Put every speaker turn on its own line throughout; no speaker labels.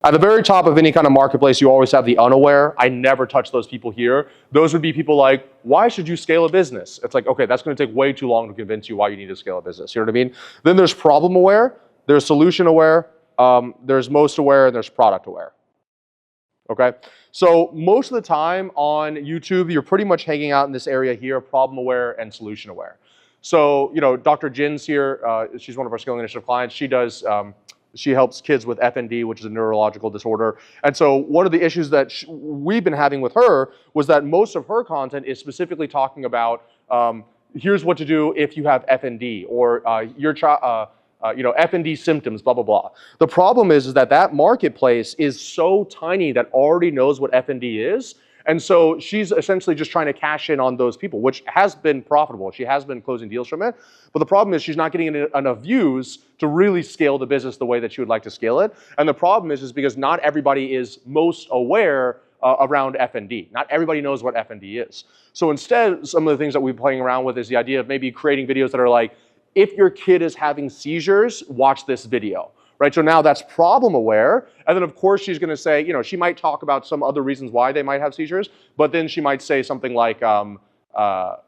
At the very top of any kind of marketplace, you always have the unaware. I never touch those people here. Those would be people like, why should you scale a business? It's like, okay, that's going to take way too long to convince you why you need to scale a business. You know what I mean? Then there's problem aware, there's solution aware, there's most aware, and there's product aware. Okay? So most of the time on YouTube, you're pretty much hanging out in this area here, problem aware and solution aware. So, you know, Dr. Jin's here. She's one of our Scaling Initiative clients. She helps kids with FND, which is a neurological disorder. And so one of the issues that we've been having with her was that most of her content is specifically talking about here's what to do if you have FND or your child, you know, FND symptoms, blah, blah, blah. The problem is that that marketplace is so tiny that already knows what FND is. And so she's essentially just trying to cash in on those people, which has been profitable. She has been closing deals from it. But the problem is she's not getting enough views to really scale the business the way that she would like to scale it. And the problem is because not everybody is most aware around FND. Not everybody knows what FND is. So instead, some of the things that we're playing around with is the idea of maybe creating videos that are like, if your kid is having seizures, watch this video. Right, so now that's problem aware, and then of course she's going to say, you know, she might talk about some other reasons why they might have seizures, but then she might say something like, but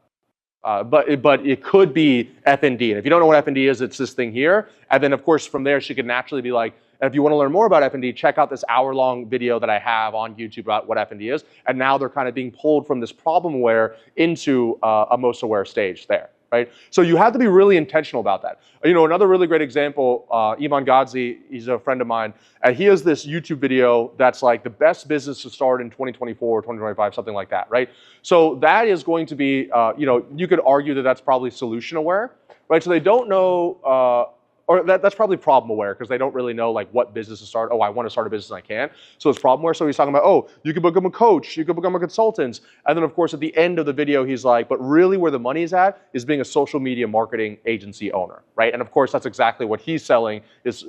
it could be FND, and if you don't know what FND is, it's this thing here, and then of course from there she could naturally be like, if you want to learn more about FND, check out this hour-long video that I have on YouTube about what FND is, and now they're kind of being pulled from this problem aware into a most aware stage there. Right? So you have to be really intentional about that. You know, another really great example, Iman Gadzi, he's a friend of mine, and he has this YouTube video that's like the best business to start in 2024, 2025, something like that, right? So that is going to be, you know, you could argue that that's probably solution aware, right? So they don't know, or that's probably problem aware because they don't really know like what business to start. Oh, I want to start a business and I can. So it's problem aware. So he's talking about, oh, you could become a coach, you could become a consultant. And then of course at the end of the video, he's like, but really where the money's at is being a social media marketing agency owner, right? And of course that's exactly what he's selling is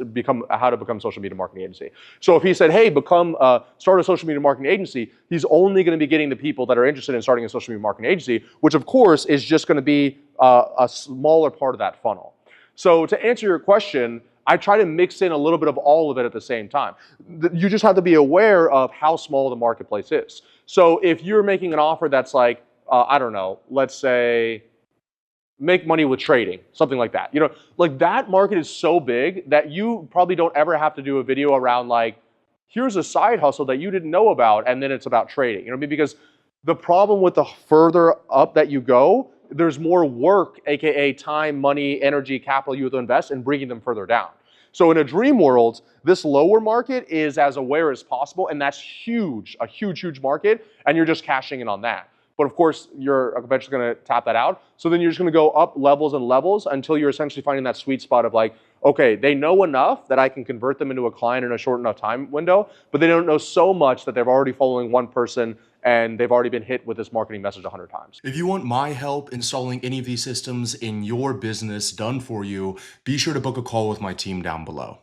how to become a social media marketing agency. So if he said, hey, start a social media marketing agency, he's only going to be getting the people that are interested in starting a social media marketing agency, which of course is just going to be a smaller part of that funnel. So to answer your question, I try to mix in a little bit of all of it at the same time. You just have to be aware of how small the marketplace is. So if you're making an offer that's like, I don't know, let's say, make money with trading, something like that. You know, like that market is so big that you probably don't ever have to do a video around like, here's a side hustle that you didn't know about, and then it's about trading. You know what I mean? Because the problem with the further up that you go, there's more work, aka time, money, energy, capital you have to invest in bringing them further down. So in a dream world, this lower market is as aware as possible, and that's huge, a huge, huge market, and you're just cashing in on that. But of course, you're eventually going to tap that out. So then you're just going to go up levels and levels until you're essentially finding that sweet spot of like, okay, they know enough that I can convert them into a client in a short enough time window, but they don't know so much that they're already following one person and they've already been hit with this marketing message 100 times.
If you want my help installing any of these systems in your business done for you, be sure to book a call with my team down below.